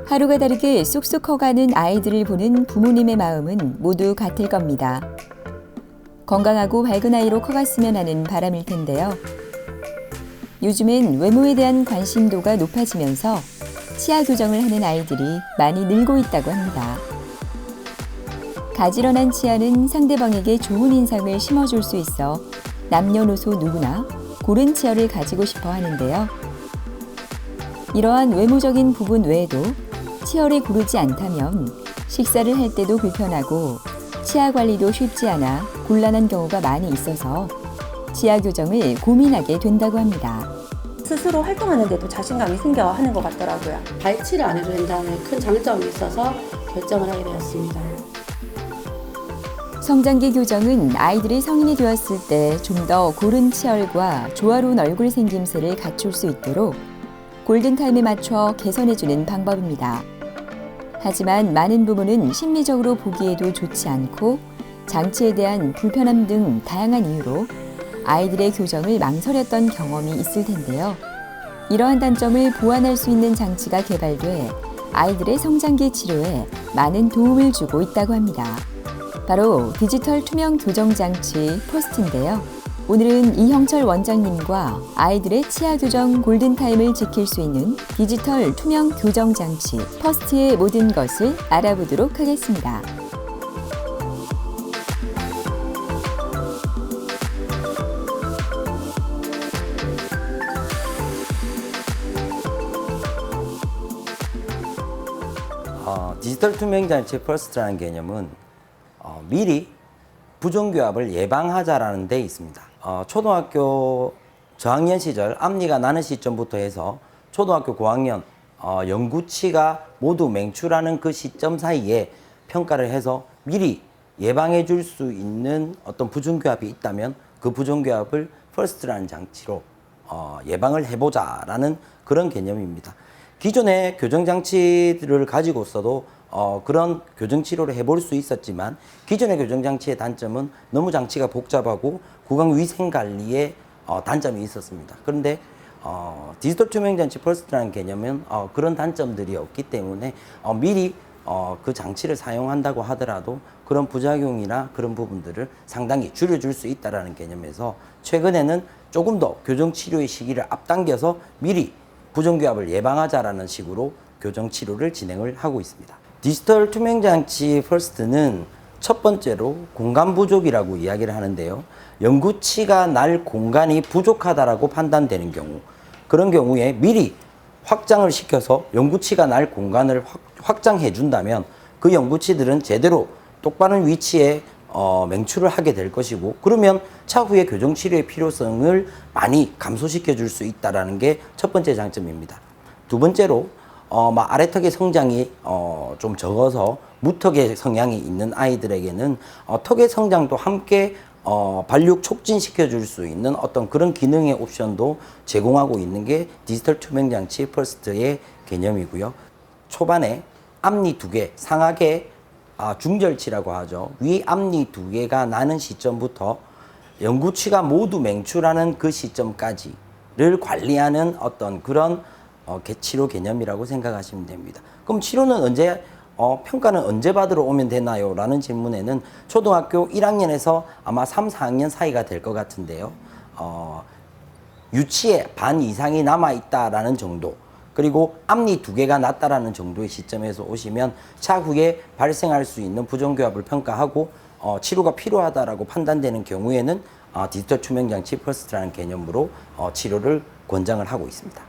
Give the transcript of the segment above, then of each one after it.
하루가 다르게 쑥쑥 커가는 아이들을 보는 부모님의 마음은 모두 같을 겁니다. 건강하고 밝은 아이로 커갔으면 하는 바람일 텐데요. 요즘엔 외모에 대한 관심도가 높아지면서 치아 교정을 하는 아이들이 많이 늘고 있다고 합니다. 가지런한 치아는 상대방에게 좋은 인상을 심어줄 수 있어 남녀노소 누구나 고른 치아를 가지고 싶어 하는데요. 이러한 외모적인 부분 외에도 치아를 고르지 않다면 식사를 할 때도 불편하고 치아 관리도 쉽지 않아 곤란한 경우가 많이 있어서 치아 교정을 고민하게 된다고 합니다. 스스로 활동하는데도 자신감이 생겨 하는 것 같더라고요. 발치를 안 해도 된다는 큰 장점이 있어서 결정을 하게 되었습니다. 성장기 교정은 아이들이 성인이 되었을 때 좀 더 고른 치열과 조화로운 얼굴 생김새를 갖출 수 있도록 골든타임에 맞춰 개선해주는 방법입니다. 하지만 많은 부모는 심리적으로 보기에도 좋지 않고 장치에 대한 불편함 등 다양한 이유로 아이들의 교정을 망설였던 경험이 있을 텐데요. 이러한 단점을 보완할 수 있는 장치가 개발돼 아이들의 성장기 치료에 많은 도움을 주고 있다고 합니다. 바로 디지털 투명 교정 장치 퍼스트인데요. 오늘은 이형철 원장님과 아이들의 치아 교정 골든타임을 지킬 수 있는 디지털 투명 교정 장치 퍼스트의 모든 것을 알아보도록 하겠습니다. 디지털 투명장치 퍼스트라는 개념은 미리 부종교합을 예방하자라는 데 있습니다. 초등학교 저학년 시절 앞니가 나는 시점부터 해서 초등학교 고학년 영구치가 모두 맹출하는 그 시점 사이에 평가를 해서 미리 예방해 줄 수 있는 어떤 부종교합이 있다면 그 부종교합을 퍼스트라는 장치로 예방을 해보자라는 그런 개념입니다. 기존의 교정장치들을 가지고 있어도 그런 교정치료를 해볼 수 있었지만 기존의 교정장치의 단점은 너무 장치가 복잡하고 구강위생관리에 단점이 있었습니다. 그런데 디지털 투명장치 퍼스트라는 개념은 그런 단점들이 없기 때문에 미리 그 장치를 사용한다고 하더라도 그런 부작용이나 그런 부분들을 상당히 줄여줄 수 있다는 개념에서 최근에는 조금 더 교정치료의 시기를 앞당겨서 미리 부종교합을 예방하자라는 식으로 교정치료를 진행을 하고 있습니다. 디지털 투명장치 퍼스트는 첫 번째로 공간 부족이라고 이야기를 하는데요. 영구치가 날 공간이 부족하다라고 판단되는 경우, 그런 경우에 미리 확장을 시켜서 영구치가 날 공간을 확장해 준다면 그 영구치들은 제대로 똑바른 위치에 맹출을 하게 될 것이고, 그러면 차후에 교정치료의 필요성을 많이 감소시켜 줄 수 있다는 게 첫 번째 장점입니다. 두 번째로 아래턱의 성장이 좀 적어서 무턱의 성향이 있는 아이들에게는 턱의 성장도 함께 발육 촉진시켜 줄 수 있는 어떤 그런 기능의 옵션도 제공하고 있는 게 디지털 투명장치 퍼스트의 개념이고요. 초반에 앞니 2개, 상하계 중절치라고 하죠. 위 앞니 2개가 나는 시점부터 영구치가 모두 맹출하는 그 시점까지를 관리하는 어떤 그런 치료 개념이라고 생각하시면 됩니다. 그럼 치료는 언제, 평가는 언제 받으러 오면 되나요? 라는 질문에는 초등학교 1학년에서 아마 3, 4학년 사이가 될 것 같은데요. 유치에 반 이상이 남아있다라는 정도, 그리고 앞니 2개가 났다라는 정도의 시점에서 오시면 차후에 발생할 수 있는 부종교합을 평가하고 치료가 필요하다라고 판단되는 경우에는 디지털 투명장치 퍼스트라는 개념으로 치료를 권장을 하고 있습니다.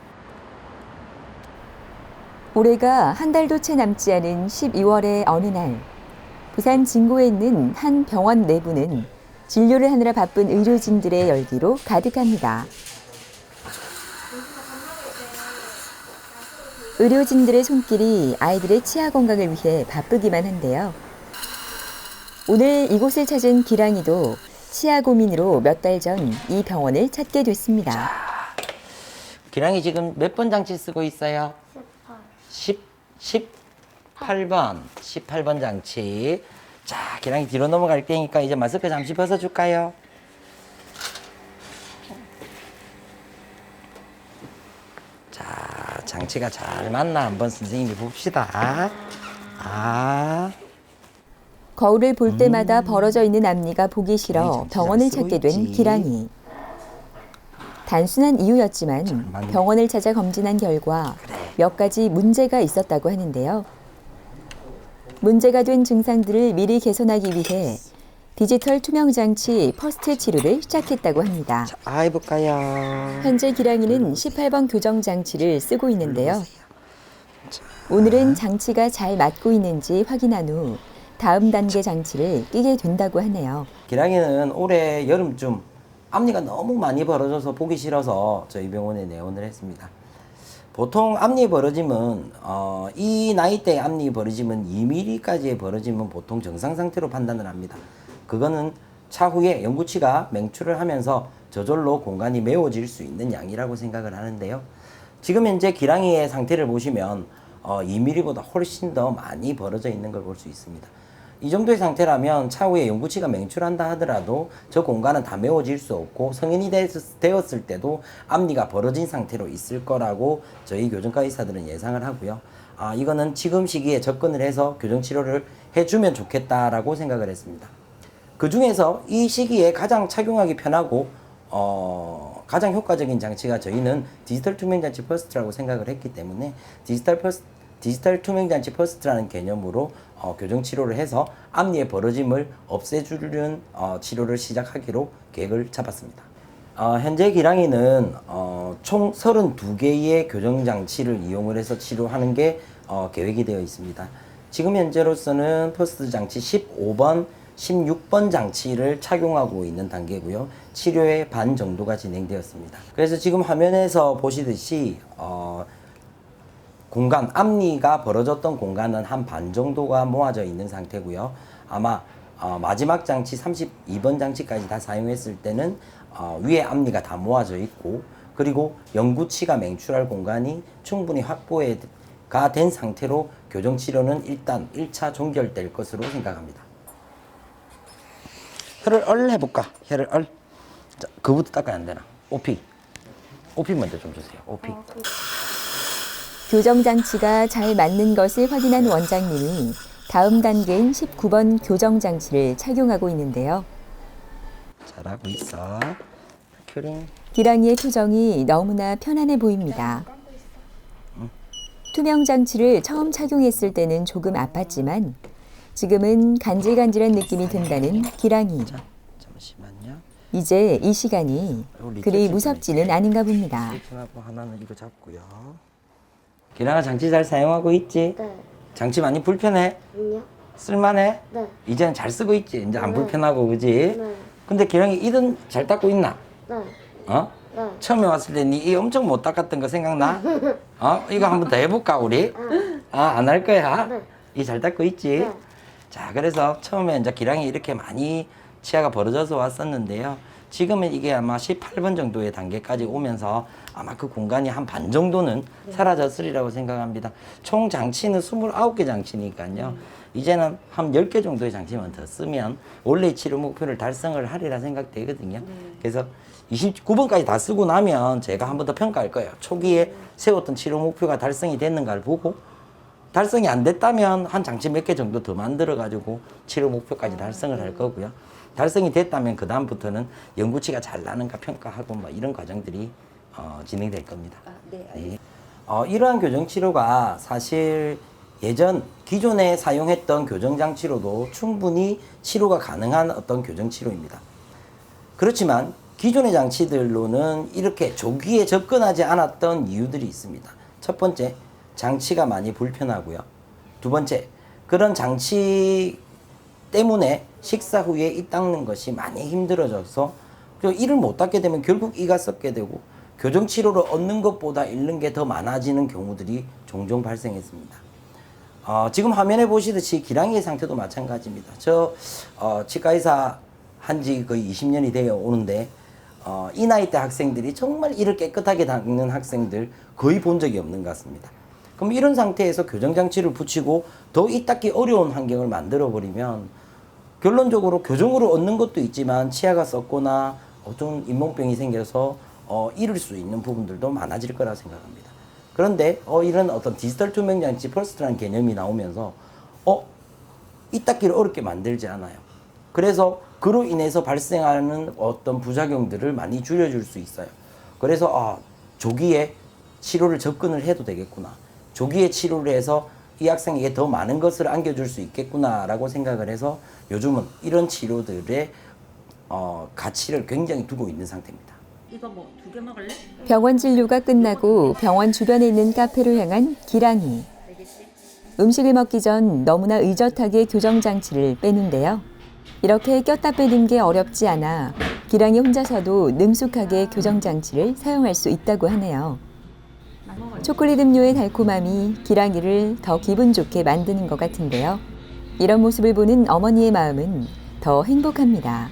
올해가 한 달도 채 남지 않은 12월의 어느 날, 부산 진구에 있는 한 병원 내부는 진료를 하느라 바쁜 의료진들의 열기로 가득합니다. 의료진들의 손길이 아이들의 치아 건강을 위해 바쁘기만 한데요. 오늘 이곳을 찾은 기랑이도 치아 고민으로 몇 달 전 이 병원을 찾게 됐습니다. 기랑이 지금 몇 번 장치 쓰고 있어요? 18번 장치. 자, 기랑이 뒤로 넘어갈 테니까 이제 마스크 잠시 벗어줄까요? 장치가 잘 맞나 한번 선생님이 봅시다. 아, 거울을 볼 때마다 벌어져 있는 앞니가 보기 싫어 병원을 찾게 된 기랑이. 단순한 이유였지만 병원을 찾아 검진한 결과 몇 가지 문제가 있었다고 하는데요. 문제가 된 증상들을 미리 개선하기 위해 디지털 투명 장치 퍼스트 치료를 시작했다고 합니다. 자, 해볼까요? 현재 기랑이는 18번 교정 장치를 쓰고 있는데요. 오늘은 장치가 잘 맞고 있는지 확인한 후 다음 단계 장치를 끼게 된다고 하네요. 기랑이는 올해 여름쯤 앞니가 너무 많이 벌어져서 보기 싫어서 저희 병원에 내원을 했습니다. 보통 앞니 벌어짐은 이 나이대에 앞니 벌어짐은 2mm까지의 벌어짐은 보통 정상 상태로 판단을 합니다. 그거는 차후에 영구치가 맹출을 하면서 저절로 공간이 메워질 수 있는 양이라고 생각을 하는데요. 지금 현재 기랑이의 상태를 보시면 2mm보다 훨씬 더 많이 벌어져 있는 걸 볼 수 있습니다. 이 정도의 상태라면 차후에 영구치가 맹출한다 하더라도 저 공간은 다 메워질 수 없고 성인이 되었을 때도 앞니가 벌어진 상태로 있을 거라고 저희 교정과 의사들은 예상을 하고요. 이거는 지금 시기에 접근을 해서 교정치료를 해주면 좋겠다라고 생각을 했습니다. 그 중에서 이 시기에 가장 착용하기 편하고 가장 효과적인 장치가 저희는 디지털 투명장치 퍼스트라고 생각을 했기 때문에 디지털 투명장치 퍼스트라는 개념으로 교정치료를 해서 앞니의 벌어짐을 없애주는 치료를 시작하기로 계획을 잡았습니다. 현재 기랑이는 총 32개의 교정장치를 이용을 해서 치료하는 게 계획이 되어 있습니다. 지금 현재로서는 퍼스트 장치 15번, 16번 장치를 착용하고 있는 단계고요. 치료의 반 정도가 진행되었습니다. 그래서 지금 화면에서 보시듯이 공간, 앞니가 벌어졌던 공간은 한 반 정도가 모아져 있는 상태고요. 아마 마지막 장치 32번 장치까지 다 사용했을 때는 위에 앞니가 다 모아져 있고 그리고 영구치가 맹출할 공간이 충분히 확보가 된 상태로 교정치료는 일단 1차 종결될 것으로 생각합니다. 혀를 얼 해볼까? 혀를 얼. 자, 그부터 닦아야 안 되나? 오피 먼저 좀 주세요. 오피. 교정 장치가 잘 맞는 것을 확인한 원장님이 다음 단계인 19번 교정 장치를 착용하고 있는데요. 잘하고 있어. 큐링. 기랑이의 표정이 너무나 편안해 보입니다. 투명 장치를 처음 착용했을 때는 조금 아팠지만 지금은 간질간질한 느낌이 든다는 기랑이. 잠시만요. 이제 이 시간이 그리 무섭지는 않은가 봅니다. 하고 하나는 이거 잡고요. 기랑아 장치 잘 사용하고 있지? 네. 장치 많이 불편해? 아니요. 쓸만해? 네. 이제는 잘 쓰고 있지? 이제 안 네. 불편하고 그지? 네. 근데 기랑이 이든 잘 닦고 있나? 네. 어? 네. 처음에 왔을 때 니 이 엄청 못 닦았던 거 생각나? 이거 한번 더 해볼까 우리? 안 할 거야? 네. 이 잘 닦고 있지? 네. 자, 그래서 처음에 이제 기랑이 이렇게 많이 치아가 벌어져서 왔었는데요. 지금은 이게 아마 18번 정도의 단계까지 오면서 아마 그 공간이 한 반 정도는 사라졌으리라고 생각합니다. 총 장치는 29개 장치니까요. 이제는 한 10개 정도의 장치만 더 쓰면 원래 치료 목표를 달성을 하리라 생각되거든요. 그래서 29번까지 다 쓰고 나면 제가 한 번 더 평가할 거예요. 초기에 세웠던 치료 목표가 달성이 됐는가를 보고 달성이 안 됐다면 한 장치 몇 개 정도 더 만들어 가지고 치료 목표까지 달성을 할 거고요. 달성이 됐다면 그 다음부터는 영구치가 잘 나는가 평가하고 뭐 이런 과정들이 진행될 겁니다. 네. 이러한 교정 치료가 사실 예전 기존에 사용했던 교정 장치로도 충분히 치료가 가능한 어떤 교정 치료입니다. 그렇지만 기존의 장치들로는 이렇게 조기에 접근하지 않았던 이유들이 있습니다. 첫 번째, 장치가 많이 불편하고요. 두 번째, 그런 장치 때문에 식사 후에 이 닦는 것이 많이 힘들어져서 이를 못 닦게 되면 결국 이가 썩게 되고 교정 치료를 얻는 것보다 잃는 게 더 많아지는 경우들이 종종 발생했습니다. 지금 화면에 보시듯이 기랑이의 상태도 마찬가지입니다. 저 치과의사 한지 거의 20년이 되어 오는데 이 나이대 학생들이 정말 이를 깨끗하게 닦는 학생들 거의 본 적이 없는 것 같습니다. 그럼 이런 상태에서 교정장치를 붙이고 더 이 닦기 어려운 환경을 만들어 버리면 결론적으로 교정으로 얻는 것도 있지만 치아가 썩거나 어떤 잇몸병이 생겨서 잃을 수 있는 부분들도 많아질 거라 생각합니다. 그런데 이런 어떤 디지털 투명장치 퍼스트라는 개념이 나오면서 이닦기를 어렵게 만들지 않아요. 그래서 그로 인해서 발생하는 어떤 부작용들을 많이 줄여줄 수 있어요. 그래서 조기에 치료를 접근을 해도 되겠구나. 조기에 치료를 해서 이 학생에게 더 많은 것을 안겨줄 수 있겠구나라고 생각을 해서 요즘은 이런 치료들의 가치를 굉장히 두고 있는 상태입니다. 이거 뭐 2개 먹을래? 병원 진료가 끝나고 병원 주변에 있는 카페로 향한 기랑이. 음식을 먹기 전 너무나 의젓하게 교정장치를 빼는데요. 이렇게 꼈다 빼는 게 어렵지 않아 기랑이 혼자서도 능숙하게 교정장치를 사용할 수 있다고 하네요. 초콜릿 음료의 달콤함이 기랑이를 더 기분 좋게 만드는 것 같은데요. 이런 모습을 보는 어머니의 마음은 더 행복합니다.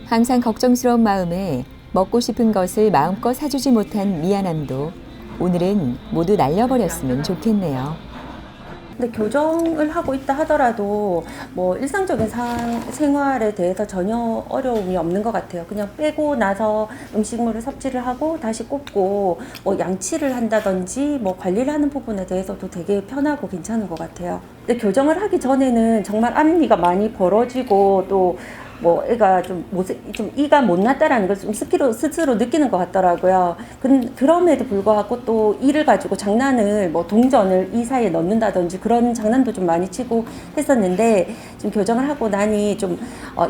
항상 걱정스러운 마음에 먹고 싶은 것을 마음껏 사주지 못한 미안함도 오늘은 모두 날려버렸으면 좋겠네요. 근데 교정을 하고 있다 하더라도 뭐 일상적인 생활에 대해서 전혀 어려움이 없는 것 같아요. 그냥 빼고 나서 음식물을 섭취를 하고 다시 꽂고 뭐 양치를 한다든지 뭐 관리를 하는 부분에 대해서도 되게 편하고 괜찮은 것 같아요. 근데 교정을 하기 전에는 정말 앞니가 많이 벌어지고 또 뭐 애가 좀 이가 못났다라는 걸 좀 스스로 느끼는 것 같더라고요. 그럼에도 불구하고 또 이를 가지고 장난을 뭐 동전을 이 사이에 넣는다든지 그런 장난도 좀 많이 치고 했었는데 지금 교정을 하고 나니 좀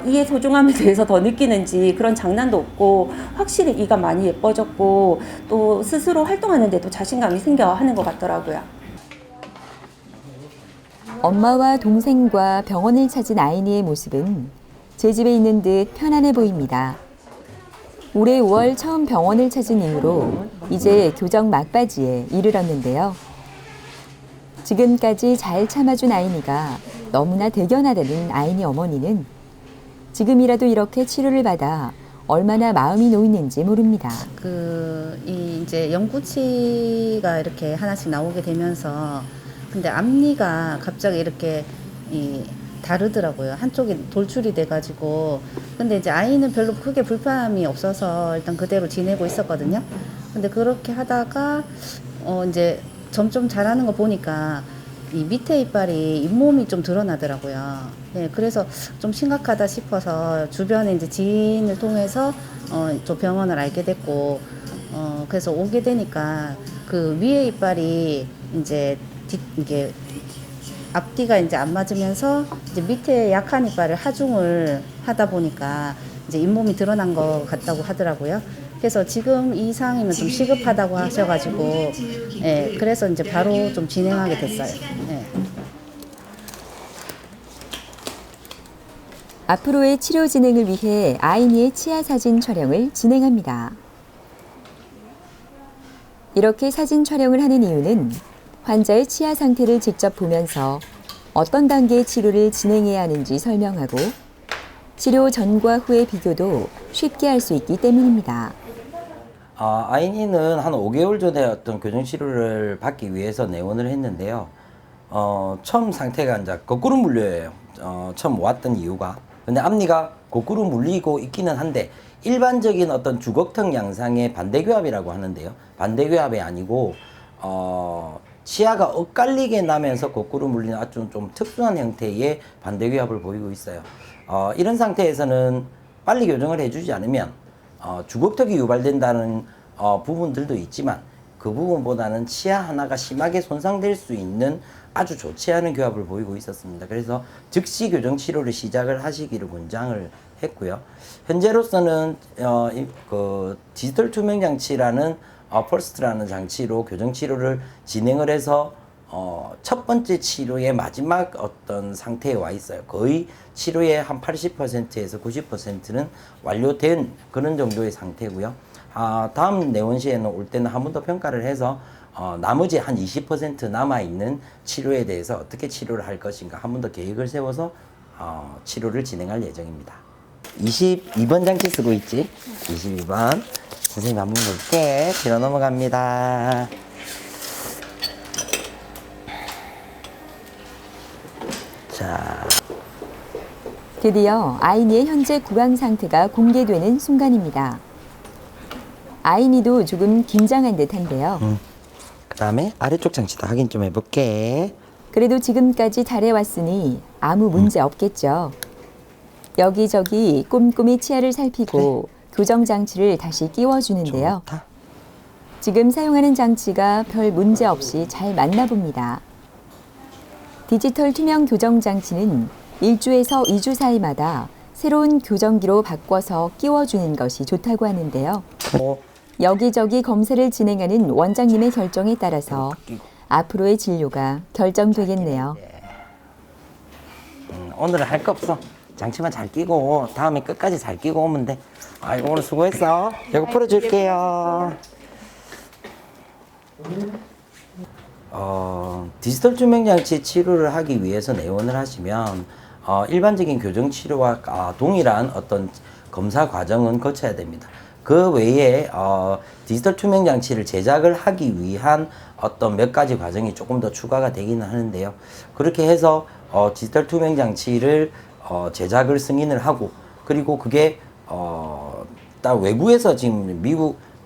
이의 소중함에 대해서 더 느끼는지 그런 장난도 없고 확실히 이가 많이 예뻐졌고 또 스스로 활동하는데도 자신감이 생겨 하는 것 같더라고요. 엄마와 동생과 병원을 찾은 아이니의 모습은 제 집에 있는 듯 편안해 보입니다. 올해 5월 처음 병원을 찾은 이후로 이제 교정 막바지에 이르렀는데요. 지금까지 잘 참아준 아이니가 너무나 대견하다는 아이니 어머니는 지금이라도 이렇게 치료를 받아 얼마나 마음이 놓이는지 모릅니다. 이제 영구치가 이렇게 하나씩 나오게 되면서 근데 앞니가 갑자기 이렇게 다르더라고요. 한쪽이 돌출이 돼가지고. 근데 이제 아이는 별로 크게 불편함이 없어서 일단 그대로 지내고 있었거든요. 근데 그렇게 하다가 이제 점점 자라는 거 보니까 이 밑에 이빨이 잇몸이 좀 드러나더라고요. 네, 그래서 좀 심각하다 싶어서 주변에 이제 지인을 통해서 저 병원을 알게 됐고, 그래서 오게 되니까 그 위에 이빨이 이제 이게 앞뒤가 이제 안 맞으면서 이제 밑에 약한 이빨을 하중을 하다 보니까 이제 잇몸이 드러난 것 같다고 하더라고요. 그래서 지금 이 상황이면 좀 시급하다고 하셔가지고, 예, 그래서 이제 바로 좀 진행하게 됐어요. 예. 앞으로의 치료 진행을 위해 아이니의 치아 사진 촬영을 진행합니다. 이렇게 사진 촬영을 하는 이유는 환자의 치아 상태를 직접 보면서 어떤 단계의 치료를 진행해야 하는지 설명하고 치료 전과 후의 비교도 쉽게 할 수 있기 때문입니다. 아이니는 한 5개월 전에 어떤 교정 치료를 받기 위해서 내원을 했는데요. 처음 상태가 이제 거꾸로 물려요. 처음 왔던 이유가. 근데 앞니가 거꾸로 물리고 있기는 한데 일반적인 어떤 주걱턱 양상의 반대교합이라고 하는데요. 반대교합이 아니고 치아가 엇갈리게 나면서 거꾸로 물리는 아주 좀 특수한 형태의 반대교합을 보이고 있어요. 이런 상태에서는 빨리 교정을 해주지 않으면 주걱턱이 유발된다는 부분들도 있지만 그 부분보다는 치아 하나가 심하게 손상될 수 있는 아주 좋지 않은 교합을 보이고 있었습니다. 그래서 즉시 교정 치료를 시작을 하시기를 권장을 했고요. 현재로서는 그 디지털 투명 장치라는 퍼스트라는 장치로 교정 치료를 진행을 해서 첫 번째 치료의 마지막 어떤 상태에 와 있어요. 거의 치료의 한 80%에서 90%는 완료된 그런 정도의 상태고요. 다음 내원 시에는 올 때는 한 번 더 평가를 해서 나머지 한 20% 남아있는 치료에 대해서 어떻게 치료를 할 것인가 한 번 더 계획을 세워서 치료를 진행할 예정입니다. 22번 장치 쓰고 있지? 22번. 선생님 한번 볼게. 뒤로 넘어갑니다. 자. 드디어 아이니의 현재 구강 상태가 공개되는 순간입니다. 아이니도 조금 긴장한 듯한데요. 그 다음에 아래쪽 장치도 확인 좀 해볼게. 그래도 지금까지 잘해왔으니 아무 문제 없겠죠. 여기저기 꼼꼼히 치아를 살피고 교정 장치를 다시 끼워주는데요. 좋다. 지금 사용하는 장치가 별 문제 없이 잘 맞나 봅니다. 디지털 투명 교정 장치는 1주에서 2주 사이마다 새로운 교정기로 바꿔서 끼워주는 것이 좋다고 하는데요. 여기저기 검사를 진행하는 원장님의 결정에 따라서 앞으로의 진료가 결정되겠네요. 오늘은 할 거 없어. 장치만 잘 끼고 다음에 끝까지 잘 끼고 오면 돼. 아이고 오늘 수고했어. 이거 풀어줄게요. 디지털 투명장치 치료를 하기 위해서 내원을 하시면 일반적인 교정 치료와 동일한 어떤 검사 과정은 거쳐야 됩니다. 그 외에 디지털 투명장치를 제작을 하기 위한 어떤 몇 가지 과정이 조금 더 추가가 되기는 하는데요. 그렇게 해서 디지털 투명장치를 제작을 승인을 하고, 그리고 그게 딱 외국에서 지금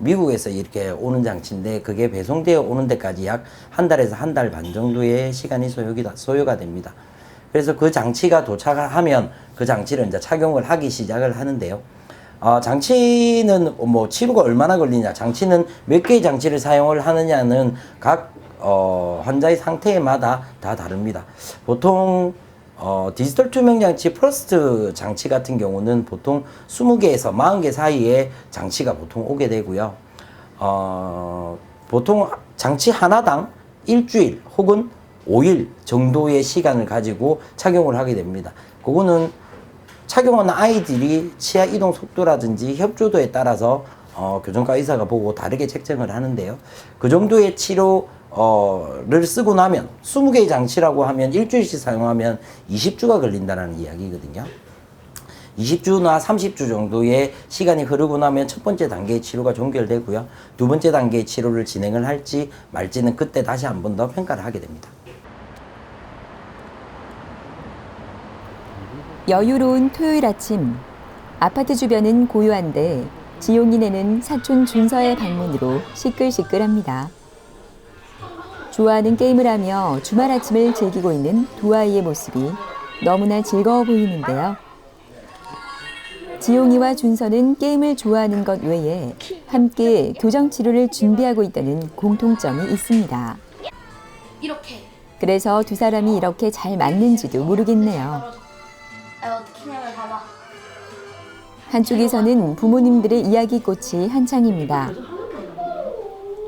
미국에서 이렇게 오는 장치인데, 그게 배송되어 오는 데까지 약 한 달에서 한 달 반 정도의 시간이 소요가 됩니다. 그래서 그 장치가 도착을 하면 그 장치를 이제 착용을 하기 시작을 하는데요. 장치는 뭐 치료가 얼마나 걸리냐, 장치는 몇 개의 장치를 사용을 하느냐는 각 환자의 상태마다 다 다릅니다. 보통 디지털 투명장치 퍼스트 장치 같은 경우는 보통 20개에서 40개 사이에 장치가 보통 오게 되고요. 보통 장치 하나당 일주일 혹은 5일 정도의 시간을 가지고 착용을 하게 됩니다. 그거는 착용하는 아이들이 치아 이동 속도라든지 협조도에 따라서 교정과 의사가 보고 다르게 책정을 하는데요. 그 정도의 치료를 쓰고 나면 20개의 장치라고 하면 일주일씩 사용하면 20주가 걸린다는 이야기거든요. 20주나 30주 정도의 시간이 흐르고 나면 첫 번째 단계의 치료가 종결되고요. 두 번째 단계의 치료를 진행을 할지 말지는 그때 다시 한 번 더 평가를 하게 됩니다. 여유로운 토요일 아침, 아파트 주변은 고요한데 지용이네는 사촌 준서의 방문으로 시끌시끌합니다. 좋아하는 게임을 하며 주말 아침을 즐기고 있는 두 아이의 모습이 너무나 즐거워 보이는데요. 지용이와 준서는 게임을 좋아하는 것 외에 함께 교정 치료를 준비하고 있다는 공통점이 있습니다. 이렇게. 그래서 두 사람이 이렇게 잘 맞는지도 모르겠네요. 어떻게 하면 봐봐. 한쪽에서는 부모님들의 이야기꽃이 한창입니다.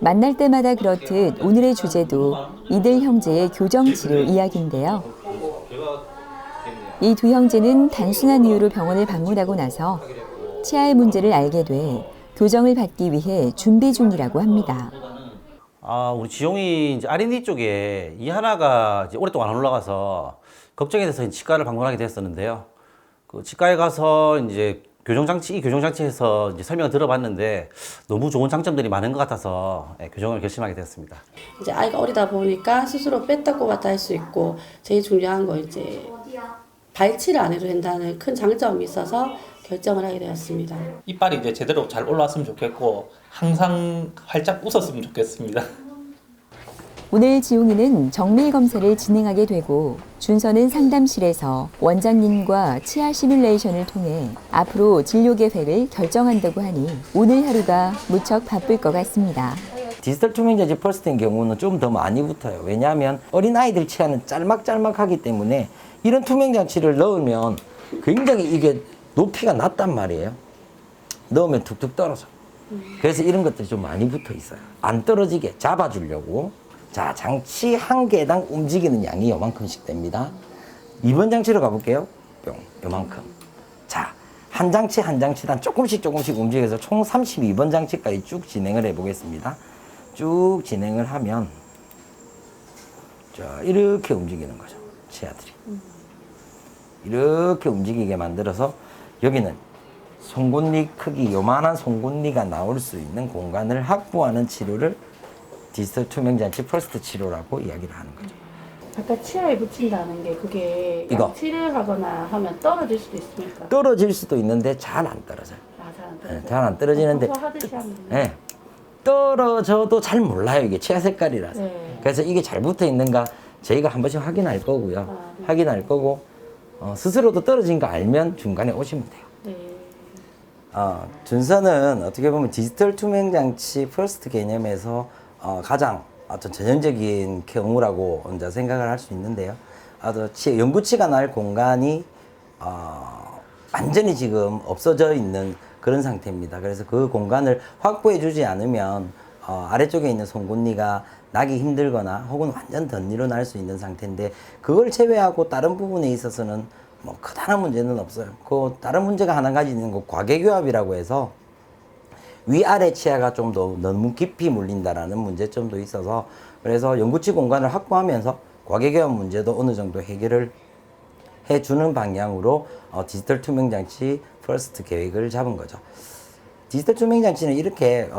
만날 때마다 그렇듯 오늘의 주제도 이들 형제의 교정 치료 이야기인데요. 이 두 형제는 단순한 이유로 병원을 방문하고 나서 치아의 문제를 알게 돼 교정을 받기 위해 준비 중이라고 합니다. 우리 지용이 이제 R&D 쪽에 이 하나가 이제 오랫동안 안 올라가서 걱정이 돼서 치과를 방문하게 됐었는데요. 그 치과에 가서 이제 이 교정장치에서 이제 설명을 들어봤는데 너무 좋은 장점들이 많은 것 같아서 교정을 결심하게 됐습니다. 이제 아이가 어리다 보니까 스스로 뺐다 꼽았다 할 수 있고, 제일 중요한 거 이제 발치를 안 해도 된다는 큰 장점이 있어서 결정을 하게 되었습니다. 이빨이 이제 제대로 잘 올라왔으면 좋겠고 항상 활짝 웃었으면 좋겠습니다. 오늘 지용이는 정밀 검사를 진행하게 되고 준서는 상담실에서 원장님과 치아 시뮬레이션을 통해 앞으로 진료 계획을 결정한다고 하니 오늘 하루가 무척 바쁠 것 같습니다. 디지털 투명장치 퍼스트인 경우는 좀 더 많이 붙어요. 왜냐하면 어린아이들 치아는 짤막짤막하기 때문에 이런 투명장치를 넣으면 굉장히 이게 높이가 낮단 말이에요. 넣으면 툭툭 떨어져. 그래서 이런 것들이 좀 많이 붙어 있어요. 안 떨어지게 잡아주려고. 자, 장치 한 개당 움직이는 양이 요만큼씩 됩니다. 2번 장치로 가볼게요. 뿅, 요만큼. 자, 한 장치 한 장치당 조금씩 움직여서 총 32번 장치까지 쭉 진행을 해보겠습니다. 쭉 진행을 하면 자, 이렇게 움직이는 거죠. 치아들이. 이렇게 움직이게 만들어서 여기는 송곳니 크기, 요만한 송곳니가 나올 수 있는 공간을 확보하는 치료를 디지털 투명장치 퍼스트 치료라고 이야기를 하는 거죠. 아까 치아에 붙인다는 게 그게 이거. 양치를 하거나 하면 떨어질 수도 있습니까? 떨어질 수도 있는데 잘 안 떨어져요. 잘 안 떨어져요. 잘 안 떨어지는데 하듯이 하면 네. 떨어져도 잘 몰라요. 이게 치아 색깔이라서. 그래서 이게 잘 붙어 있는가 저희가 한 번씩 확인할 거고요. 확인할 거고 스스로도 떨어진 거 알면 중간에 오시면 돼요. 준서는 어떻게 보면 디지털 투명 장치 퍼스트 개념에서 가장 어떤 전형적인 경우라고 혼자 생각을 할 수 있는데요. 연구치가 날 공간이 완전히 지금 없어져 있는 그런 상태입니다. 그래서 그 공간을 확보해 주지 않으면 아래쪽에 있는 송곳니가 나기 힘들거나 혹은 완전 덧니로 날 수 있는 상태인데, 그걸 제외하고 다른 부분에 있어서는 뭐 크다란 문제는 없어요. 그 다른 문제가 하나 가지 있는 거 과계교합이라고 해서 위아래 치아가 좀 더 너무 깊이 물린다라는 문제점도 있어서, 그래서 연구치 공간을 확보하면서 과계교합 문제도 어느 정도 해결을 해주는 방향으로 디지털 투명장치 퍼스트 계획을 잡은 거죠. 디지털 투명장치는 이렇게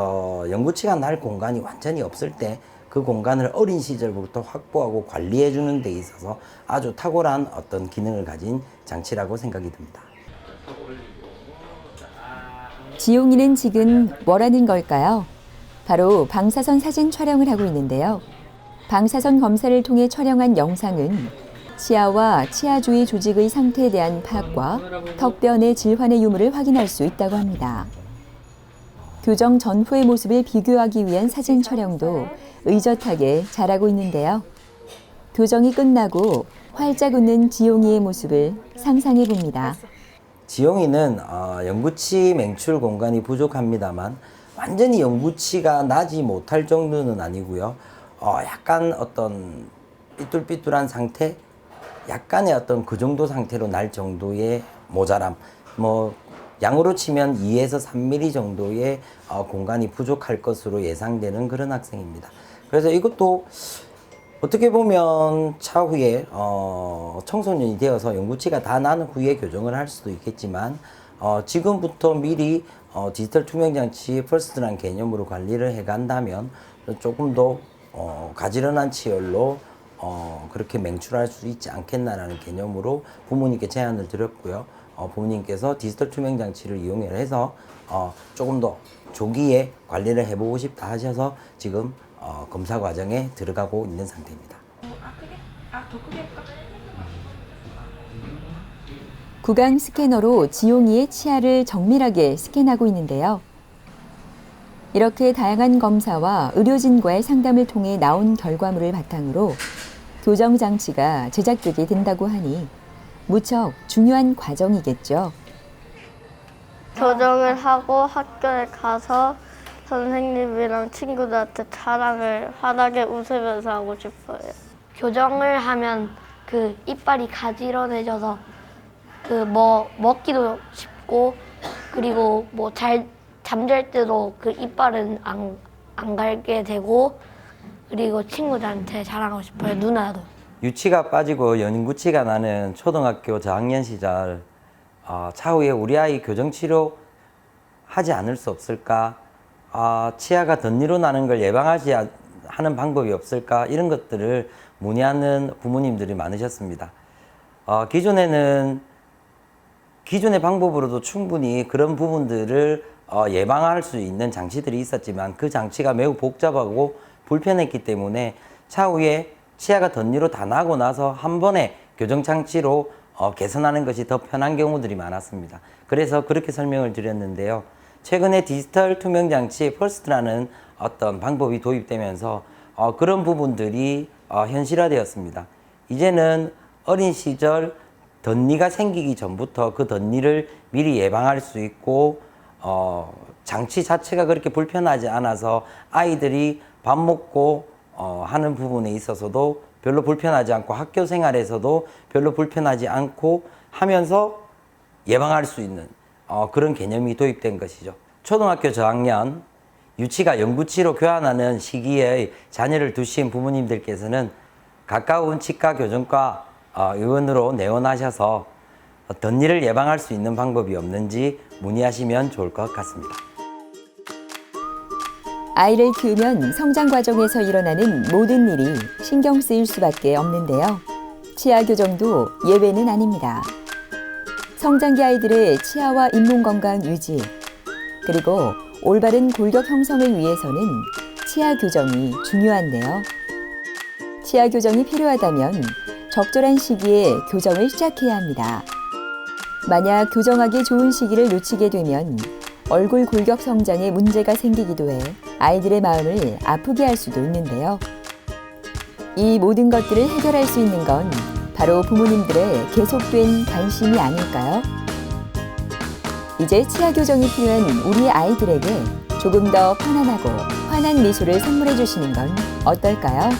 연구치가 날 공간이 완전히 없을 때 그 공간을 어린 시절부터 확보하고 관리해 주는 데 있어서 아주 탁월한 어떤 기능을 가진 장치라고 생각이 듭니다. 지용이는 지금 뭐라는 걸까요? 바로 방사선 사진 촬영을 하고 있는데요. 방사선 검사를 통해 촬영한 영상은 치아와 치아 주위 조직의 상태에 대한 파악과 턱변의 질환의 유무를 확인할 수 있다고 합니다. 교정 전후의 모습을 비교하기 위한 사진 촬영도 의젓하게 잘하고 있는데요. 교정이 끝나고 활짝 웃는 지용이의 모습을 상상해 봅니다. 지용이는 연구치 맹출 공간이 부족합니다만 완전히 연구치가 나지 못할 정도는 아니고요. 약간 어떤 삐뚤삐뚤한 상태, 약간의 어떤 그 정도 상태로 날 정도의 모자람, 뭐 양으로 치면 2에서 3mm 정도의 공간이 부족할 것으로 예상되는 그런 학생입니다. 그래서 이것도 어떻게 보면 차후에 청소년이 되어서 연구치가 다 난 후에 교정을 할 수도 있겠지만 지금부터 미리 디지털 투명장치 퍼스트라는 개념으로 관리를 해간다면 조금 더 가지런한 치열로 그렇게 맹출할 수 있지 않겠나라는 개념으로 부모님께 제안을 드렸고요. 부모님께서 디지털 투명장치를 이용해서 조금 더 조기에 관리를 해보고 싶다 하셔서 지금 검사 과정에 들어가고 있는 상태입니다. 구강 스캐너로 지용이의 치아를 정밀하게 스캔하고 있는데요. 이렇게 다양한 검사와 의료진과의 상담을 통해 나온 결과물을 바탕으로 교정 장치가 제작되게 된다고 하니 무척 중요한 과정이겠죠. 교정을 하고 학교에 가서 선생님이랑 친구들한테 자랑을 환하게 웃으면서 하고 싶어요. 교정을 하면 그 이빨이 가지런해져서 그 뭐 먹기도 쉽고, 그리고 뭐 잘 잠잘 때도 그 이빨은 안 갈게 되고, 그리고 친구들한테 자랑하고 싶어요. 누나도. 유치가 빠지고 연구치가 나는 초등학교 저학년 시절 차후에 우리 아이 교정치료 하지 않을 수 없을까? 치아가 덧니로 나는 걸 예방하지 하는 방법이 없을까? 이런 것들을 문의하는 부모님들이 많으셨습니다. 기존의 방법으로도 충분히 그런 부분들을 예방할 수 있는 장치들이 있었지만 그 장치가 매우 복잡하고 불편했기 때문에 차후에 치아가 덧니로 다 나고 나서 한 번에 교정장치로 개선하는 것이 더 편한 경우들이 많았습니다. 그래서 그렇게 설명을 드렸는데요. 최근에 디지털 투명장치 퍼스트라는 어떤 방법이 도입되면서 그런 부분들이 현실화되었습니다. 이제는 어린 시절 덧니가 생기기 전부터 그 덧니를 미리 예방할 수 있고 장치 자체가 그렇게 불편하지 않아서 아이들이 밥 먹고 하는 부분에 있어서도 별로 불편하지 않고 학교 생활에서도 별로 불편하지 않고 하면서 예방할 수 있는 그런 개념이 도입된 것이죠. 초등학교 저학년 유치가 연구치로 교환하는 시기에 자녀를 두신 부모님들께서는 가까운 치과 교정과 의원으로 내원하셔서 덧니를 예방할 수 있는 방법이 없는지 문의하시면 좋을 것 같습니다. 아이를 키우면 성장 과정에서 일어나는 모든 일이 신경 쓰일 수밖에 없는데요. 치아 교정도 예외는 아닙니다. 성장기 아이들의 치아와 잇몸 건강 유지, 그리고 올바른 골격 형성을 위해서는 치아 교정이 중요한데요. 치아 교정이 필요하다면 적절한 시기에 교정을 시작해야 합니다. 만약 교정하기 좋은 시기를 놓치게 되면 얼굴 골격 성장에 문제가 생기기도 해 아이들의 마음을 아프게 할 수도 있는데요. 이 모든 것들을 해결할 수 있는 건 바로 부모님들의 계속된 관심이 아닐까요? 이제 치아 교정이 필요한 우리 아이들에게 조금 더 편안하고 환한 미소를 선물해 주시는 건 어떨까요?